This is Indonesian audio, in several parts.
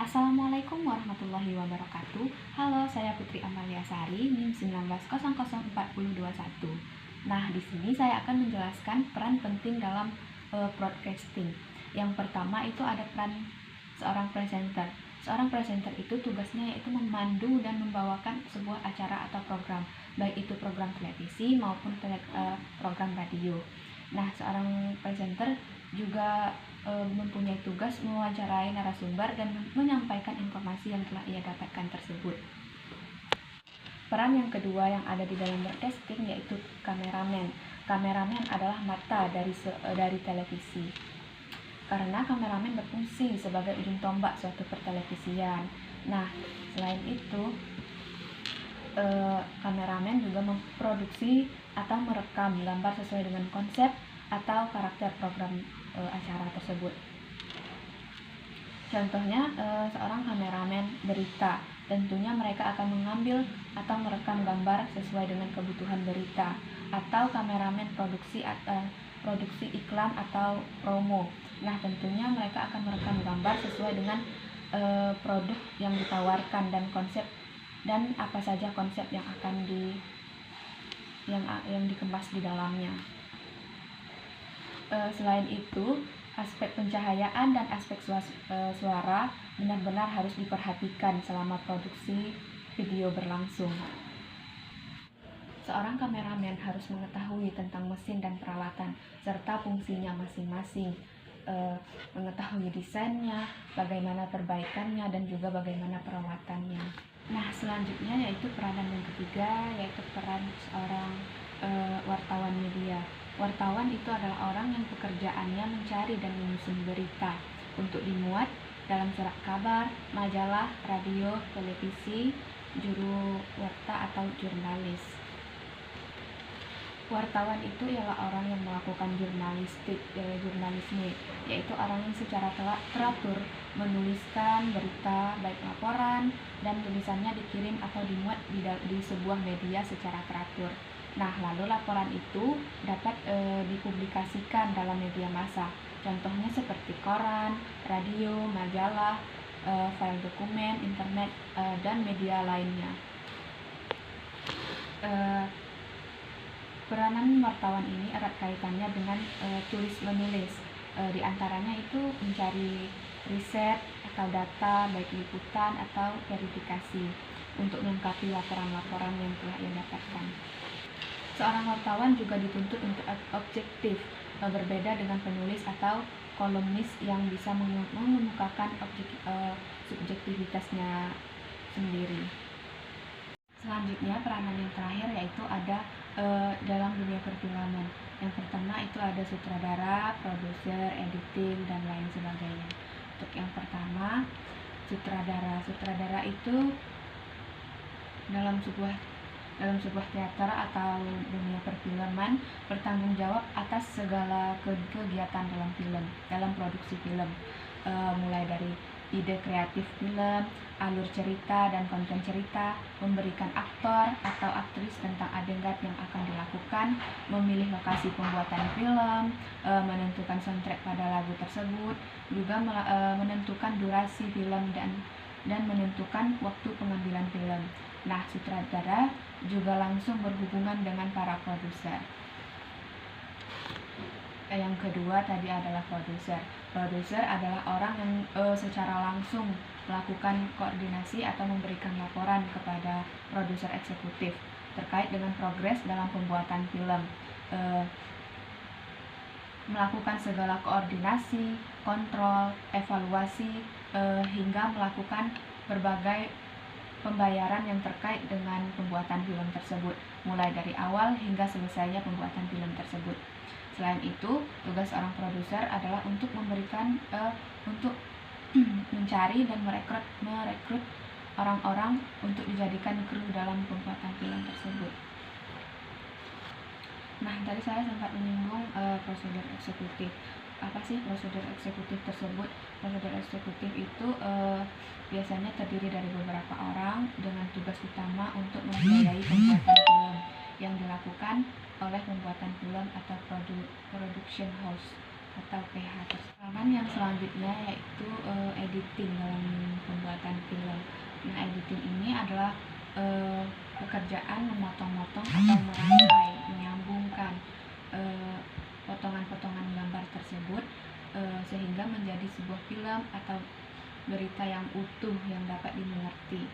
Assalamualaikum warahmatullahi wabarakatuh. Halo, saya Putri Amalia Sari, NIM 19004021. Nah, di sini saya akan menjelaskan peran penting dalam broadcasting. Yang pertama itu ada peran seorang presenter. Seorang presenter itu tugasnya yaitu memandu dan membawakan sebuah acara atau program, baik itu program televisi maupun program radio. Nah, seorang presenter juga mempunyai tugas mewawancarai narasumber dan menyampaikan informasi yang telah ia dapatkan tersebut. Peran yang kedua yang ada di dalam broadcasting yaitu kameramen. Kameramen adalah mata dari televisi. Karena kameramen berfungsi sebagai ujung tombak suatu pertelevisian. Nah, selain itu, kameramen juga memproduksi atau merekam gambar sesuai dengan konsep atau karakter program acara tersebut. Contohnya, seorang kameramen berita, tentunya mereka akan mengambil atau merekam gambar sesuai dengan kebutuhan berita, atau kameramen produksi iklan atau promo. Nah, tentunya mereka akan merekam gambar sesuai dengan produk yang ditawarkan dan konsep dan apa saja konsep yang akan yang dikemas di dalamnya. Selain itu, aspek pencahayaan dan aspek suara benar-benar harus diperhatikan selama produksi video berlangsung. Seorang kameramen harus mengetahui tentang mesin dan peralatan serta fungsinya masing-masing, mengetahui desainnya, bagaimana perbaikannya, dan juga bagaimana perawatannya. Nah, selanjutnya yaitu peranan yang ketiga, yaitu peran seorang wartawan media. Wartawan itu adalah orang yang pekerjaannya mencari dan menyusun berita untuk dimuat dalam surat kabar, majalah, radio, televisi, juru warta atau jurnalis. Wartawan itu ialah orang yang melakukan jurnalisme, yaitu orang yang secara teratur menuliskan berita, baik laporan dan tulisannya dikirim atau dimuat di sebuah media secara teratur. Nah, lalu laporan itu dapat dipublikasikan dalam media massa. Contohnya seperti koran, radio, majalah, file dokumen, internet, dan media lainnya. Peranan wartawan ini erat kaitannya dengan tulis-menulis. Di antaranya itu mencari riset atau data, baik liputan atau verifikasi, untuk melengkapi laporan-laporan yang telah ia dapatkan. Seorang wartawan juga dituntut untuk objektif, berbeda dengan penulis atau kolumnis yang bisa mengemukakan subjektivitasnya sendiri. Selanjutnya, peranan yang terakhir yaitu ada dalam dunia perfilman. Yang pertama itu ada sutradara, produser, editing, dan lain sebagainya. Untuk yang pertama, sutradara. Sutradara itu dalam sebuah teater atau dunia perfilman bertanggung jawab atas segala kegiatan dalam produksi film, mulai dari ide kreatif film, alur cerita dan konten cerita, memberikan aktor atau aktris tentang adegan yang akan dilakukan, memilih lokasi pembuatan film, menentukan soundtrack pada lagu tersebut, juga menentukan durasi film dan menentukan waktu pengambilan film. Nah, sutradara juga langsung berhubungan dengan para produser. Yang kedua tadi adalah produser. Produser adalah orang yang secara langsung melakukan koordinasi atau memberikan laporan kepada produser eksekutif terkait dengan progres dalam pembuatan film, melakukan segala koordinasi, kontrol, evaluasi, hingga melakukan berbagai pembayaran yang terkait dengan pembuatan film tersebut, mulai dari awal hingga selesainya pembuatan film tersebut. Selain itu, tugas seorang produser adalah untuk untuk mencari dan merekrut orang-orang untuk dijadikan kru dalam pembuatan film tersebut. Nah, tadi saya sempat menyinggung prosedur eksekutif. Apa sih prosedur eksekutif tersebut? Prosedur eksekutif itu biasanya terdiri dari beberapa orang dengan tugas utama untuk membiayai pembuatan film yang dilakukan oleh pembuatan film atau production house. atau PH. Peranan yang selanjutnya yaitu editing dalam pembuatan film. Nah, editing ini adalah pekerjaan memotong-motong atau merangkai, menyambungkan potongan-potongan gambar tersebut sehingga menjadi sebuah film atau berita yang utuh yang dapat dimengerti.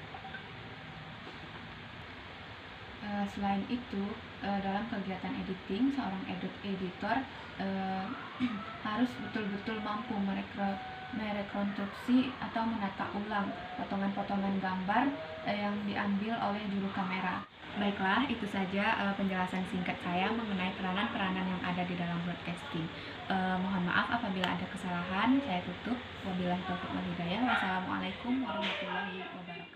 Selain itu, dalam kegiatan editing, seorang editor harus betul-betul mampu merekonstruksi atau menata ulang potongan-potongan gambar yang diambil oleh juru kamera. Baiklah, itu saja penjelasan singkat saya mengenai peranan-peranan yang ada di dalam broadcasting. Mohon maaf apabila ada kesalahan, saya tutup. Wabillahi taufiq wal hidayah. Wassalamualaikum warahmatullahi wabarakatuh.